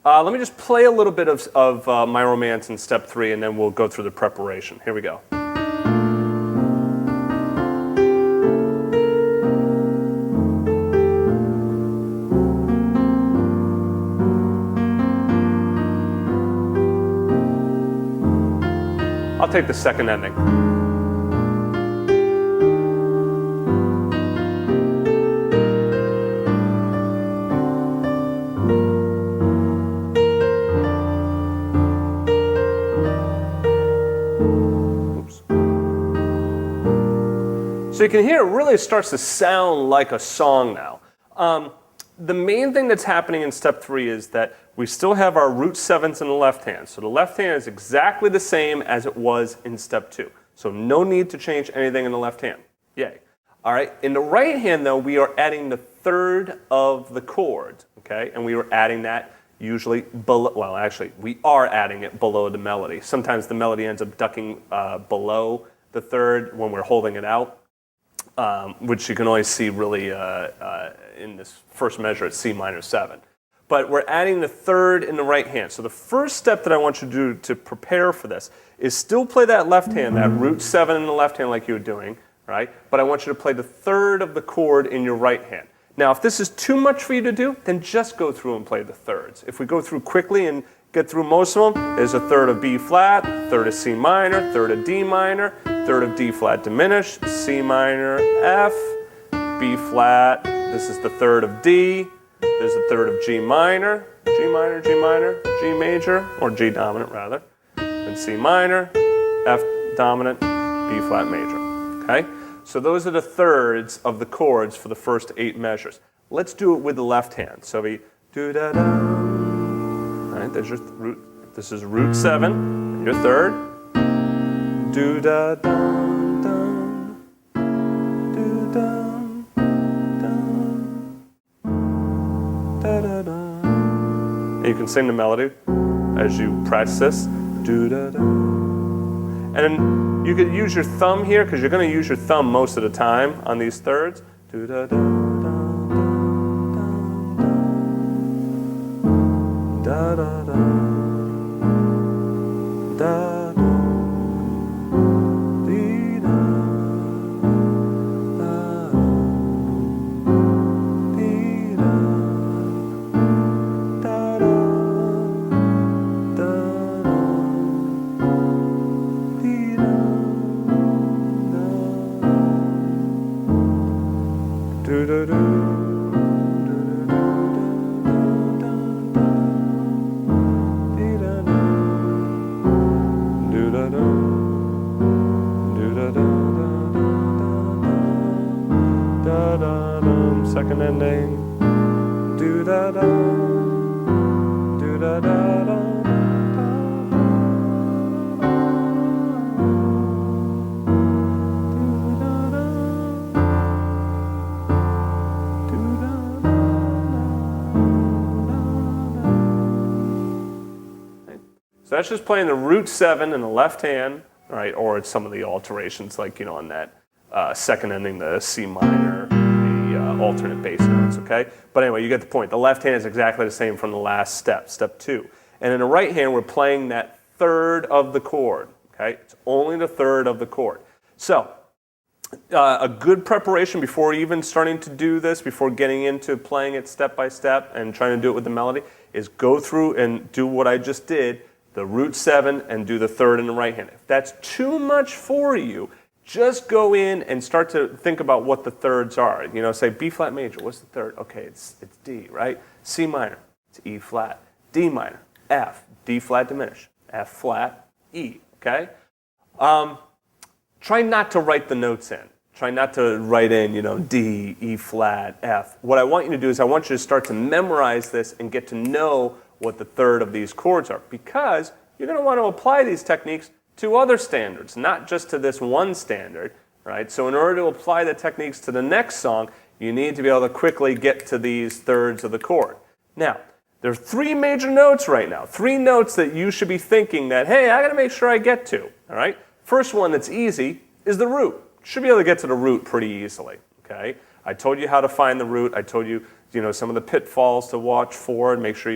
Let me just play a little bit of My Romance in step 3, and then we'll go through the preparation. Here we go. I'll take the second ending. So you can hear it really starts to sound like a song now. The main thing that's happening in step 3 is that we still have our root 7s in the left hand. So the left hand is exactly the same as it was in step 2. So no need to change anything in the left hand. Yay. All right. In the right hand, though, we are adding the third of the chord. Okay. And we are adding that usually below. Well, actually, we are adding it below the melody. Sometimes the melody ends up ducking below the third when we're holding it out. Which you can always see really in this first measure at C minor 7. But we're adding the third in the right hand. So the first step that I want you to do to prepare for this is still play that left hand, that root 7 in the left hand like you were doing, right? But I want you to play the third of the chord in your right hand. Now, if this is too much for you to do, then just go through and play the thirds. If we go through quickly and get through most of them, there's a third of B flat, third of C minor, third of D minor, third of D flat diminished, C minor, F, B flat, this is the third of D, there's a third of G minor, G minor, G minor, G major, or G dominant rather, then C minor, F dominant, B flat major, okay? So those are the thirds of the chords for the first 8 measures. Let's do it with the left hand. So we do-da-da, all right, there's your root, this is root 7, and your third, do-da-dum, dum, do-dum, dum, da-da-dum. And you can sing the melody as you practice this, do-da-dum. And then you could use your thumb here, because you're going to use your thumb most of the time on these thirds. Do-da-dum, dum, dum, dum, da-da-dum, da. Second ending. Do da da. Do da da da. So that's just playing the root 7 in the left hand, right? Or it's some of the alterations, like, you know, on that second ending, the C minor, the alternate bass notes, okay? But anyway, you get the point. The left hand is exactly the same from the last step, step 2. And in the right hand, we're playing that third of the chord, okay? It's only the third of the chord. So a good preparation before even starting to do this, before getting into playing it step by step and trying to do it with the melody, is go through and do what I just did, the root 7, and do the third in the right hand. If that's too much for you, just go in and start to think about what the thirds are. You know, say B flat major, what's the third? Okay, it's D, right? C minor, it's E flat. D minor, F, D flat diminished, F flat, E, okay? Try not to write the notes in. Try not to write in, you know, D, E flat, F. What I want you to do is I want you to start to memorize this and get to know what the third of these chords are, because you're going to want to apply these techniques to other standards, not just to this one standard, right? So in order to apply the techniques to the next song, you need to be able to quickly get to these thirds of the chord. Now, there are 3 major notes right now, 3 notes that you should be thinking that, hey, I got to make sure I get to, all right? First one that's easy is the root. You should be able to get to the root pretty easily, okay? I told you how to find the root. I told you, you know, some of the pitfalls to watch for and make sure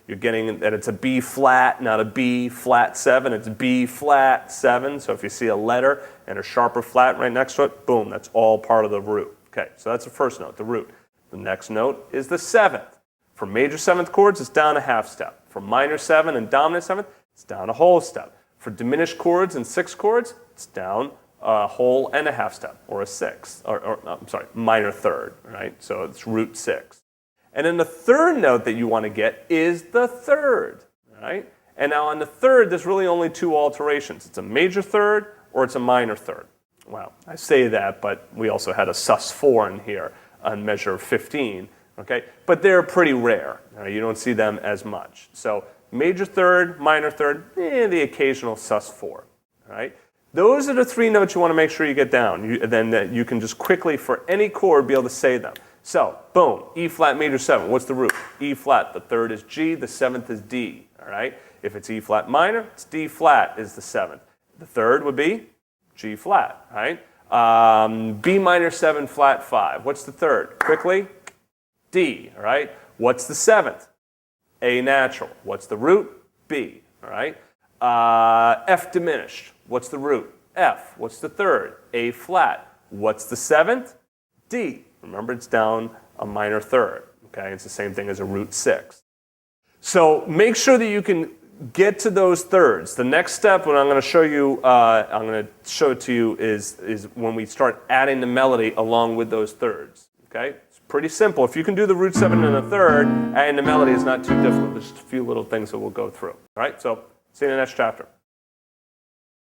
You're getting that it's a B flat, not a B flat 7. It's B flat 7. So if you see a letter and a sharper flat right next to it, boom, that's all part of the root. Okay, so that's the first note, the root. The next note is the 7th. For major 7th chords, it's down a half step. For minor 7 and dominant 7th, it's down a whole step. For diminished chords and 6th chords, it's down a whole and a half step, or a 6th, minor 3rd, right? So it's root 6. And then the third note that you want to get is the 3rd, right? And now on the 3rd, there's really only 2 alterations. It's a major 3rd or it's a minor 3rd. Well, I say that, but we also had a sus4 in here on measure 15, okay? But they're pretty rare. Right? You don't see them as much. So major 3rd, minor 3rd, the occasional sus4, right? Those are the 3 notes you want to make sure you get down. Then you can just quickly, for any chord, be able to say them. So, boom, E flat major 7. What's the root? E flat. The 3rd is G. The 7th is D. All right? If it's E flat minor, it's D flat is the 7th. The 3rd would be G flat, right? B minor 7 flat 5. What's the 3rd? Quickly, D, all right? What's the 7th? A natural. What's the root? B, all right? F diminished. What's the root? F. What's the 3rd? A flat. What's the 7th? D. Remember, it's down a minor 3rd, okay? It's the same thing as a root 6. So make sure that you can get to those 3rds. The next step, what I'm going to show you, it to you, is when we start adding the melody along with those 3rds, okay? It's pretty simple. If you can do the root 7 and a 3rd, adding the melody is not too difficult. There's just a few little things that we'll go through, all right? So see you in the next chapter.